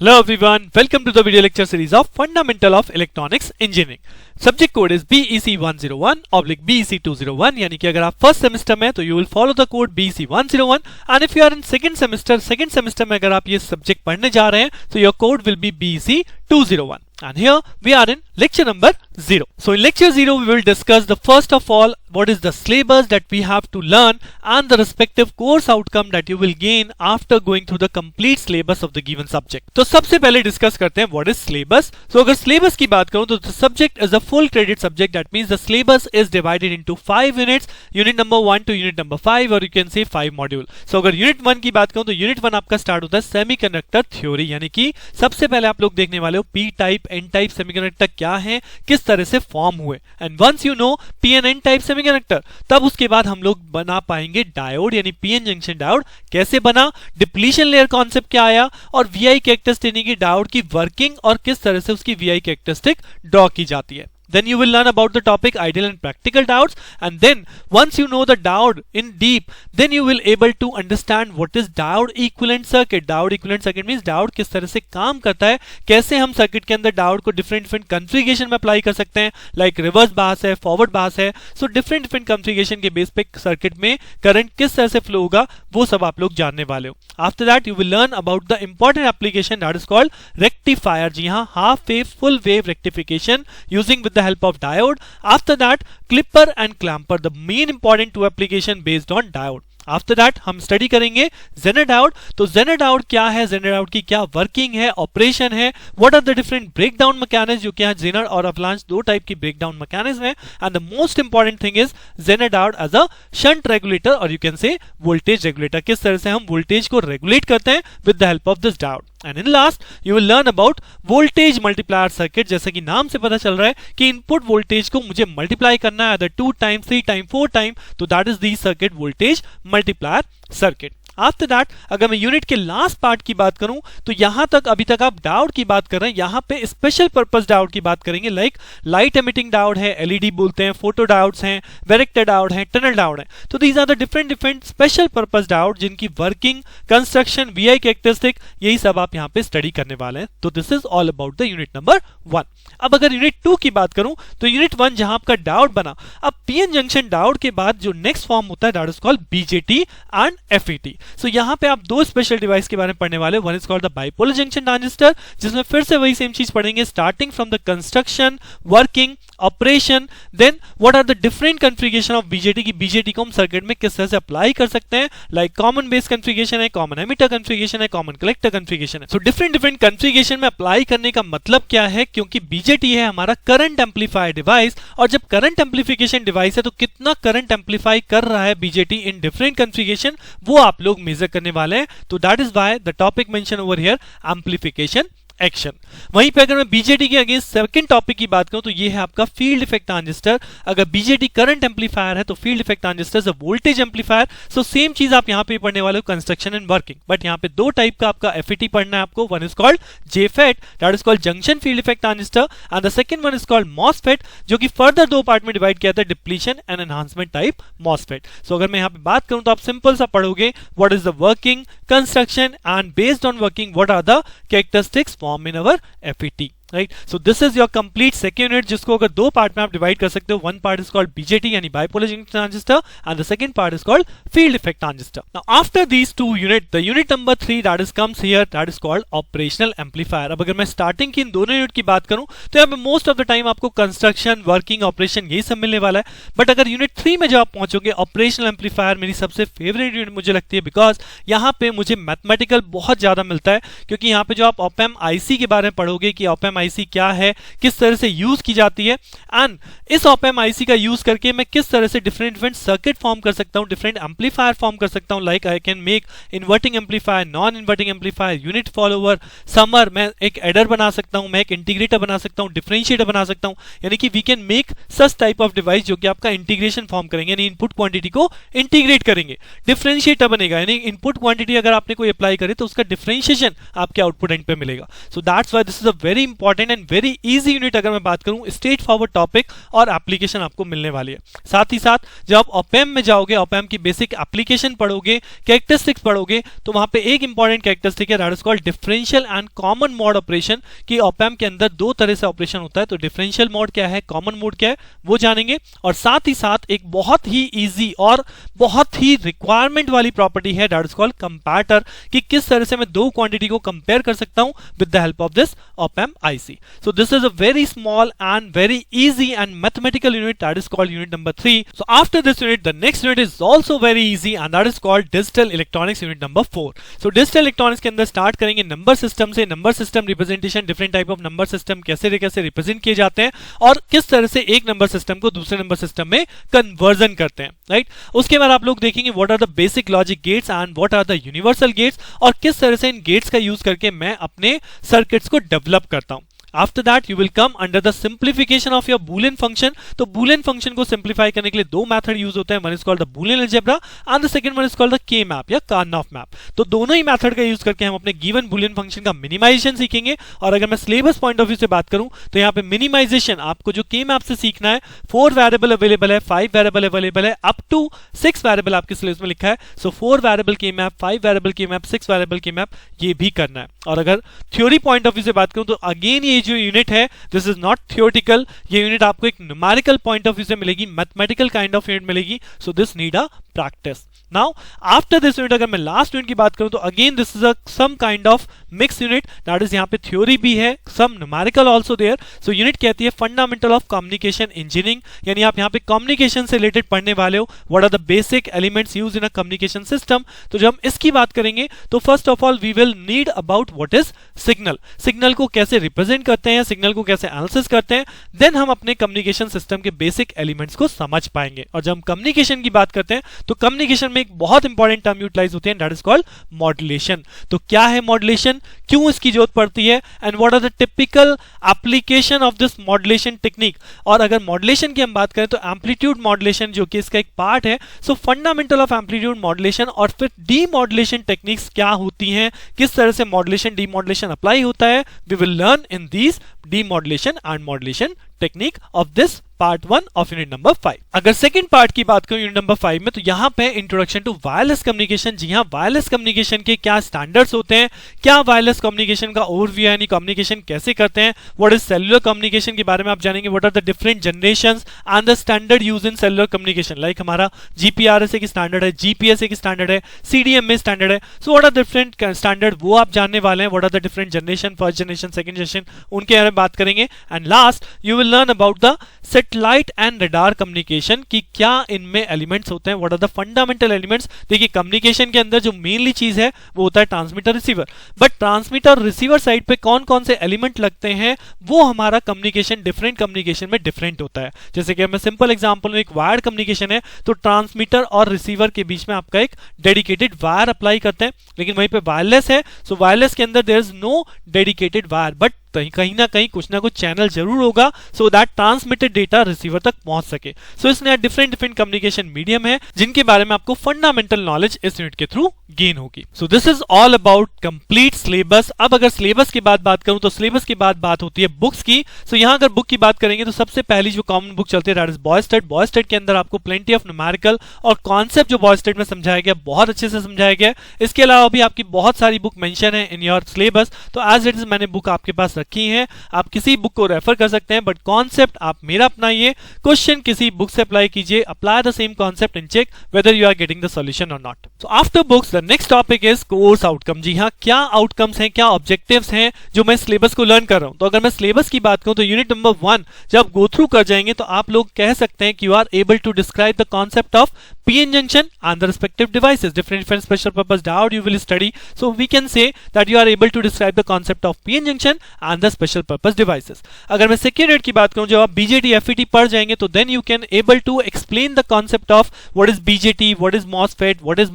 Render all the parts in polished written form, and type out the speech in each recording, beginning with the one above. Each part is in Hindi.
Hello everyone, welcome to the video lecture series of Fundamental of Electronics Engineering. Subject code is BEC101/BEC201 यानी कि अगर आप फर्स्ट सेमेस्टर में तो you will follow the code BEC101 and if you are in second semester में अगर आप ये सब्जेक्ट पढ़ने जा रहे हैं तो your code will be BEC201. And here we are in lecture number 0. So in lecture 0 we will discuss the first of all what is the syllabus that we have to learn and the respective course outcome that you will gain after going through the complete syllabus of the given subject. तो सबसे पहले डिस्कस करते हैं what is syllabus. So अगर syllabus की बात करूं तो the subject is a full credit subject. That means the syllabus is divided into 5 units, unit number 1 to unit number 5 or you can say 5 module. So अगर unit 1 की बात करूं तो unit 1 आपका स्टार्ट होता है सेमीकंडक्टर थ्योरी यानी कि सबसे पहले आप लोग देखने वाले हो P type N type semiconductor क्या है, किस तरह से फॉर्म हुए and once you know P and N type semiconductor तब उसके बाद हम लोग बना पाएंगे डायोड यानी पीएन जंक्शन डायोड कैसे बना, डिप्लीशन लेयर कॉन्सेप्ट क्या आया और वीआई कैरेक्टरिस्टिक यानी कि डायोड की वर्किंग और किस तरह से उसकी वीआई कैरेक्टरिस्टिक ड्रॉ की जाती है. Then you will learn about the topic ideal and practical diodes, and then once you know the diode in deep, then you will able to understand what is diode equivalent circuit. Diode equivalent circuit means diode किस तरह से काम करता है, कैसे हम सर्किट के अंदर diode को different configuration में अप्लाई कर सकते हैं, like reverse bias है, forward bias है. So different configuration के बेस पे सर्किट में करंट किस तरह से फ्लो होगा वो सब आप लोग जानने वाले हो. After that you will learn about the important application that is called rectifier. जी हाँ, half wave full wave rectification using with the help of diode. After that clipper and clamper, the main important two application based on diode. After that हम स्टडी करेंगे जेनर डायोड. तो जेनर डायोड क्या है, जेनर डायोड की क्या वर्किंग है, ऑपरेशन है, what are the different breakdown mechanism, जो कि यहाँ जेनर और अवलांच दो टाइप की ब्रेकडाउन मैकेनिज्म है. And the most important thing is zener diode as a shunt regulator और you can say voltage regulator, किस तरह से हम वोल्टेज को रेगुलेट करते हैं with the help of this diode. And in last you will learn about voltage multiplier circuit. जैसे कि नाम से पता चल रहा है कि इनपुट वोल्टेज को मुझे मल्टीप्लाई करना है अदर 2 टाइम 3 टाइम 4 टाइम, तो that is the circuit voltage multiplier circuit. After that अगर मैं यूनिट के लास्ट पार्ट की बात करूं तो यहां तक अभी तक आप डायोड की बात कर रहे हैं, यहां पे स्पेशल पर्पस डायोड की बात करेंगे लाइक लाइट एमिटिंग डायोड है, एलईडी बोलते हैं, फोटो डायोड्स हैं, वेरेक्टर डायोड है, टनल डायोड है. तो these are the different special purpose diode जिनकी वर्किंग, कंस्ट्रक्शन, वीआई कैरेक्टरिस्टिक यही सब आप यहां पे स्टडी करने वाले हैं. तो this is all about the unit number 1. अब अगर यूनिट 2 की बात करूं तो यूनिट 1 जहां आपका डायोड बना, अब पीएन जंक्शन डायोड के बाद जो नेक्स्ट फॉर्म होता है that is called BJT and FET. So यहां पे आप दो स्पेशल डिवाइस के बारे में पढ़ने वाले. One is called the bipolar junction transistor जिसमें फिर से वही सेम चीज पढ़ेंगे starting from the construction, working, operation, then what are the different configuration of BJT की बीजेटी को हम सर्किट में किस तरह से अप्लाई कर सकते हैं, लाइक कॉमन बेस कॉन्फ़िगरेशन है, कॉमन एमिटर कॉन्फ़िगरेशन है, कॉमन कलेक्टर कॉन्फ़िगरेशन है. सो डिफरेंट कॉन्फ़िगरेशन में अप्लाई करने का मतलब क्या है, क्योंकि बीजेटी है हमारा करंट एम्पलीफायर डिवाइस और जब करंट एम्पलीफिकेशन डिवाइस है तो कितना करंट एम्पलीफाई कर रहा है बीजेटी इन डिफरेंट कॉन्फ़िगरेशन वो आप लोग मेजर करने वाले हैं. तो that is why the topic mention over here amplification action. वहीं पे अगर मैं बीजेटी के अगेंस्ट सेकंड टॉपिक की बात करूं तो ये है आपका फील्ड इफेक्ट ट्रांजिस्टर. अगर बीजेटी करंट एम्पलीफायर है तो field effect transistor is a voltage amplifier. So same चीज आप यहां पे पढ़ने वाले हो कंस्ट्रक्शन एंड वर्किंग, बट यहां पे दो टाइप का आपका एफईटी पढ़ना है आपको. One is called JFET that is called junction field effect transistor and the second one is called MOSFET जो कि फर्दर दो पार्ट में डिवाइड किया था, depletion and enhancement type MOSFET. So अगर मैं यहां पे बात करूं तो आप सिंपल सा पढ़ोगे what is the working, construction and based on working what are the characteristics form in our FET. Right, so this is your complete second unit जिसको अगर दो पार्ट में आप डिवाइड कर सकते हो. One part is called BJT यानी bipolar junction transistor and the second part is called field effect transistor. Now after these two unit the unit number 3 that is comes here that is called operational amplifier. अब अगर मैं स्टार्टिंग की इन दोनों यूनिट की बात करूं तो यहाँ पे मोस्ट ऑफ द टाइम आपको कंस्ट्रक्शन, वर्किंग, ऑपरेशन यही सब मिलने वाला है. बट अगर यूनिट 3 में जब आप पहुंचोगे ऑपरेशनल एम्पलीफायर मेरी सबसे फेवरेट यूनिट मुझे लगती है बिकॉज यहाँ पे मुझे मैथमेटिकल बहुत ज्यादा मिलता है. क्योंकि यहाँ पे जो आप ऑप-एम्प आईसी के बारे में पढ़ोगे कि ऑप-एम्प आईसी क्या है, किस तरह से यूज की जाती है एंड इस ऑप-एम्प आईसी का यूज करके मैं किस तरह से डिफरेंट सर्किट फॉर्म कर सकता हूं, डिफरेंट एम्पलीफायर फॉर्म कर सकता हूं. Like I can make inverting amplifier, non inverting amplifier, unit follower, summer, मैं एक एडर बना सकता हूं, मैं एक इंटीग्रेटर बना सकता हूं, डिफरेंशिएटर बना सकता हूं. यानी कि we can make such type of device जो कि आपका इंटीग्रेशन फॉर्म करेंगे यानी इनपुट क्वांटिटी को इंटीग्रेट करेंगे. डिफरेंशिएटर बनेगा यानी इनपुट क्वांटिटी अगर आपने कोई अप्लाई करे तो उसका डिफरेंशिएशन आपके आउटपुट एंड पे मिलेगा. So that's why this is a very important important and very easy unit अगर मैं बात करूं, स्ट्रेट फॉरवर्ड टॉपिक और एप्लीकेशन आपको मिलने वाली है। साथ ही साथ जब आप ऑप-एम्प में जाओगे, ऑप-एम्प की बेसिक एप्लीकेशन पढ़ोगे, कैरेक्टरिस्टिक्स पढ़ोगे, तो वहां पे एक इंपॉर्टेंट कैरेक्टरिस्टिक है that is called differential and common mode operation, कि ऑप-एम्प के अंदर दो तरह से ऑपरेशन होता है। तो डिफरेंशियल मोड क्या है, कॉमन मोड क्या है, वो जानेंगे। और साथ ही साथ एक बहुत ही इजी और बहुत ही रिक्वायरमेंट वाली प्रॉपर्टी है दैट इज कॉल्ड कंपैरेटर, कि किस तरह से मैं दो क्वांटिटी को कंपेयर कर सकता हूं with the help of this op-amp IC. So this is a very small and very easy and mathematical unit that is called unit number 3. So after this unit, the next unit is also very easy and that is called digital electronics unit number 4. So digital electronics के अंदर स्टार्ट करेंगे नंबर सिस्टम से। Number system representation, different type of number system कैसे रिप्रेजेंट किए जाते हैं और किस तरह से एक नंबर सिस्टम को दूसरे नंबर सिस्टम में कन्वर्जन करते हैं, राइट। उसके बाद आप लोग देखेंगे what are the basic logic gates and what are the universal gates, और किस तरह से इन गेट्स का यूज करके मैं अपने सर्किट्स को डेवलप करता हूं। After that you will come under the simplification of your boolean function. तो boolean function को simplify करने के लिए दो मेथड यूज होते हैं, one is called the boolean algebra and the second one is called the K map या Karnaugh map. तो दोनों ही मेथड का यूज करके हम अपने given boolean function का मिनिमाइजेशन सीखेंगे। और अगर मैं सिलेबस पॉइंट ऑफ व्यू से बात करूं तो यहाँ पे मिनिमाइजेशन आपको जो K map से सीखना है, 4 वेरिएबल अवेलेबल है, 5 वेरिएबल अवेलेबल है, अप टू 6 वेरिएबल आपके सिलेबस में लिखा है। सो 4 variable K map, 5 variable K map, 6 variable K map, ये भी करना है। और अगर थ्योरी पॉइंट ऑफ व्यू से बात करूं तो अगेन ये जो यूनिट है दिस इज नॉट थियोरेटिकल, ये यूनिट आपको एक न्यूमेरिकल पॉइंट ऑफ व्यू से मिलेगी, मैथमेटिकल काइंड ऑफ यूनिट मिलेगी। So this need a practice. Now after this unit अगर मैं लास्ट यूनिट की बात करूं तो again this is a some kind of mix unit, that is यहाँ पे थ्योरी भी है, some numerical also there. So unit कहती है फंडामेंटल ऑफ कम्युनिकेशन इंजीनियरिंग, यानी आप यहाँ पे कम्युनिकेशन से रिलेटेड पढ़ने वाले हो, what are the basic elements used in a communication system. तो जब हम इसकी बात करेंगे तो first of all we will need about what is signal, signal को कैसे रिप्रेजेंट करते हैं, सिग्नल को कैसे एनालिसिस करते हैं, देन हम अपने कम्युनिकेशन सिस्टम के बेसिक एलिमेंट्स को समझ पाएंगे। और जब हम कम्युनिकेशन की बात करते हैं तो कम्युनिकेशन में एक बहुत इंपॉर्टेंट टर्म यूटिलाइज होती है, दैट इज कॉल्ड मॉड्यूलेशन। तो क्या है मॉड्यूलेशन, क्यों इसकी जरूरत पड़ती है, and what are the typical application of this modulation technique. और अगर मॉड्यूलेशन की हम बात करें तो एम्पलीट्यूड मॉड्यूलेशन जो कि इसका एक पार्ट है। सो फंडामेंटल ऑफ एम्पलीट्यूड मॉड्यूलेशन, और फिर डीमॉड्यूलेशन टेक्निक्स क्या होती हैं, किस तरह से मॉड्यूलेशन डीमॉड्यूलेशन अप्लाई होता है, we will learn in these demodulation and modulation technique of this part 1 of unit number 5। अगर सेकंड पार्ट की बात करूं यूनिट नंबर 5 में, तो यहां पे इंट्रोडक्शन टू वायरलेस कम्युनिकेशन। जी हां, वायरलेस कम्युनिकेशन के क्या स्टैंडर्ड्स होते हैं, क्या वायरलेस कम्युनिकेशन का ओवरव्यू है, यानी कम्युनिकेशन कैसे करते हैं, व्हाट इज सेलुलर कम्युनिकेशन के बारे में आप जानेंगे, what are the different generations and the standard use in cellular communication. Like हमारा GPRS एक स्टैंडर्ड है, GPS एक स्टैंडर्ड है, CDMA स्टैंडर्ड है। So what are different standard, वो आप जानने वाले हैं। What are the different generation, first generation, second generation, उनके बारे में बात करेंगे। And last you will learn about the satellite and radar communication, कि क्या इनमें एलिमेंट्स होते हैं, what are the fundamental elements. देखिए कम्युनिकेशन के अंदर जो मेनली चीज है वो होता है transmitter receiver, but transmitter receiver side पे कौन कौन से एलिमेंट लगते हैं वो हमारा कम्युनिकेशन डिफरेंट कम्युनिकेशन में डिफरेंट होता है। जैसे कि मैं सिंपल एग्जांपल में, एक वायर्ड कम्युनिकेशन है तो ट्रांसमीटर और रिसीवर के बीच में आपका एक डेडिकेटेड वायर अप्लाई करते हैं, लेकिन वहीं पे वायरलेस है, सो वायरलेस के अंदर there is no dedicated wire, but कहीं ना कहीं कुछ ना कुछ चैनल जरूर होगा so that transmitted data receiver तक पहुंच सके। सो इसलिए डिफरेंट डिफरेंट कम्युनिकेशन मीडियम है जिनके बारे में आपको फंडामेंटल नॉलेज इस यूनिट के थ्रू गेन होगी। सो this is all about complete syllabus. अब अगर सिलेबस की बात करूं तो सिलेबस के बाद बात होती है बुक्स की। सो यहां अगर बुक की बात करेंगे तो सबसे पहली जो कॉमन बुक चलती है दैट इज बॉयस्टेड। बॉयस्टेड के अंदर आपको प्लेंटी ऑफ न्यूमेरिकल और कॉन्सेप्ट जो बॉयस्टेड में समझाया गया बहुत अच्छे से समझाया गया। इसके अलावा भी आपकी बहुत सारी बुक मेंशन है इन योर सिलेबस, तो एज इट इज मैंने बुक आपके पास रखी है, आप किसी बुक को रेफर कर सकते हैं, बट कॉन्सेप्ट आप मेरा अपनाइए, क्वेश्चन किसी बुक से अप्लाई कीजिए, apply the same concept and check whether you are getting the solution और not. So after books the next topic is course outcome. जी हाँ, क्या आउटकम्स हैं, क्या ऑब्जेक्टिव्स हैं जो मैं सिलेबस को लर्न कर रहा हूं। तो अगर मैं सिलेबस की बात करूं तो यूनिट नंबर 1 जब गो थ्रू कर जाएंगे तो आप लोग कह सकते हैं कि you are able to describe the concept of PN junction and the respective devices, different special purpose diode you will study. So we can say that you are able to describe the concept of PN junction and the special purpose devices. अगर मैं सेकेंड यूनिट की बात करूं, जब आप BJT FET पढ़ जाएंगे तो then you can able to explain the concept of what is BJT, what is MOSFET, what is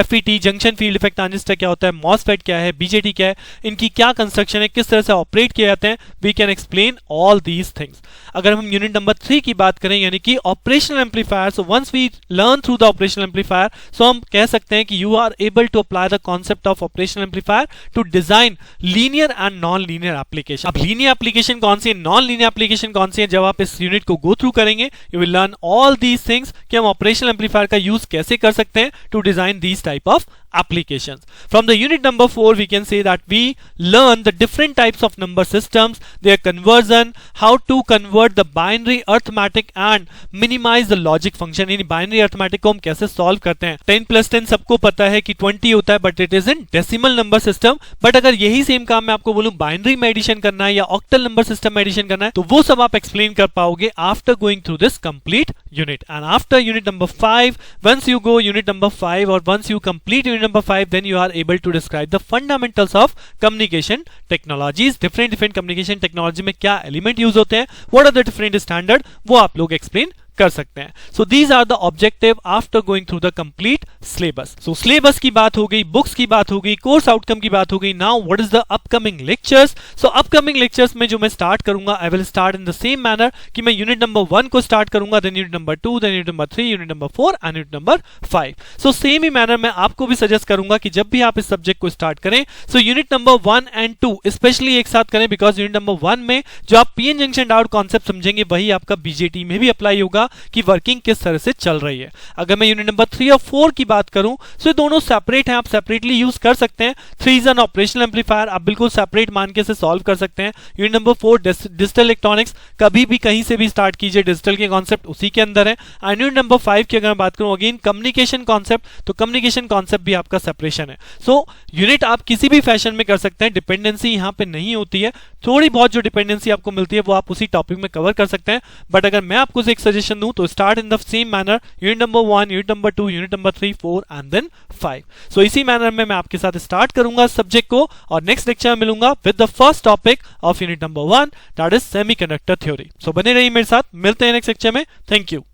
FET, junction field effect transistor क्या होता है, MOSFET क्या है, BJT क्या है, इनकी क्या कंस्ट्रक्शन है, किस तरह से ऑपरेट किए जाते हैं, we can explain all these things. अगर हम यूनिट नंबर 3 की बात करें यानी कि operational amplifier, so once we learn learn through the operational amplifier. So हम कह सकते हैं कि you are able to apply the concept of operational amplifier to design linear and non-linear application. अब linear application कौन सी है, non-linear application कौन सी है, जब आप इस यूनिट को go through करेंगे you will learn all these things कि हम operational amplifier का use कैसे कर सकते हैं to design these type of applications. From the unit number 4 we can say that we learn the different types of number systems, their conversion, how to convert the binary arithmetic and minimize the logic function. यानी binary arithmetic को हम कैसे solve करते हैं. 10 plus 10 सबको पता है कि 20 होता है, but it is in decimal number system. But अगर यही सेम काम मैं आपको बोलूं binary में एडिशन करना है या octal number system में एडिशन करना है, तो वो सब आप explain कर पाओगे after going through this complete unit. And after unit number 5, once you go unit number 5 or once you complete unit number 5, then you are able to describe the fundamentals of communication technologies. different communication technology में क्या element use होते हैं, what are the different standard, वो आप लोग explain कर सकते हैं. So these are the objective after going through the complete syllabus. So syllabus की बात हो गई, books की बात हो गई, course outcome की बात हो गई. Now what is the upcoming lectures? So upcoming lectures में जो मैं start करूंगा, I will start in the same manner कि मैं unit number 1 को start करूंगा, then unit number 2, then unit number 3, unit number 4 and unit number 5. So same he manner मैं आपको भी suggest करूंगा कि जब भी आप इस subject को start करें, so unit number 1 and 2 especially एक साथ करें, because unit number 1 में जो आप PN junction डायोड concept समझेंगे वही आपका BJT में भी apply होगा कि वर्किंग किस तरह से चल रही है. अगर मैं यूनिट नंबर 3 और 4 की बात करूं, तो ये दोनों सेपरेट हैं, आप सेपरेटली यूज कर सकते हैं. 3 इज एन ऑपरेशनल एम्पलीफायर, आप बिल्कुल सेपरेट मान के से सॉल्व कर सकते हैं. यूनिट नंबर 4 डिजिटल इलेक्ट्रॉनिक्स, कभी भी कहीं से भी स्टार्ट कीजिए, डिजिटल के कॉन्सेप्ट उसी के अंदर है. एंड यूनिट नंबर 5 की अगर मैं बात करूं, अगेन कम्युनिकेशन कॉन्सेप्ट, तो कम्युनिकेशन कॉन्सेप्ट भी आपका सेपरेशन है. सो यूनिट आप किसी भी फैशन में कर सकते हैं, डिपेंडेंसी यहां पे नहीं होती है. थोड़ी बहुत जो डिपेंडेंसी आपको मिलती है वो आप उसी टॉपिक में कवर कर सकते हैं. बट अगर मैं आपको एक सजेशन दूं तो start in the same manner, unit number 1, unit number 2, unit number 3, 4 and then 5. So इसी मैनर में मैं आपके साथ स्टार्ट करूंगा सब्जेक्ट को, और नेक्स्ट लेक्चर में मिलूंगा with the first topic of unit number 1, that is semiconductor theory. So बने रहिए मेरे साथ, मिलते हैं नेक्स्ट लेक्चर में. Thank you.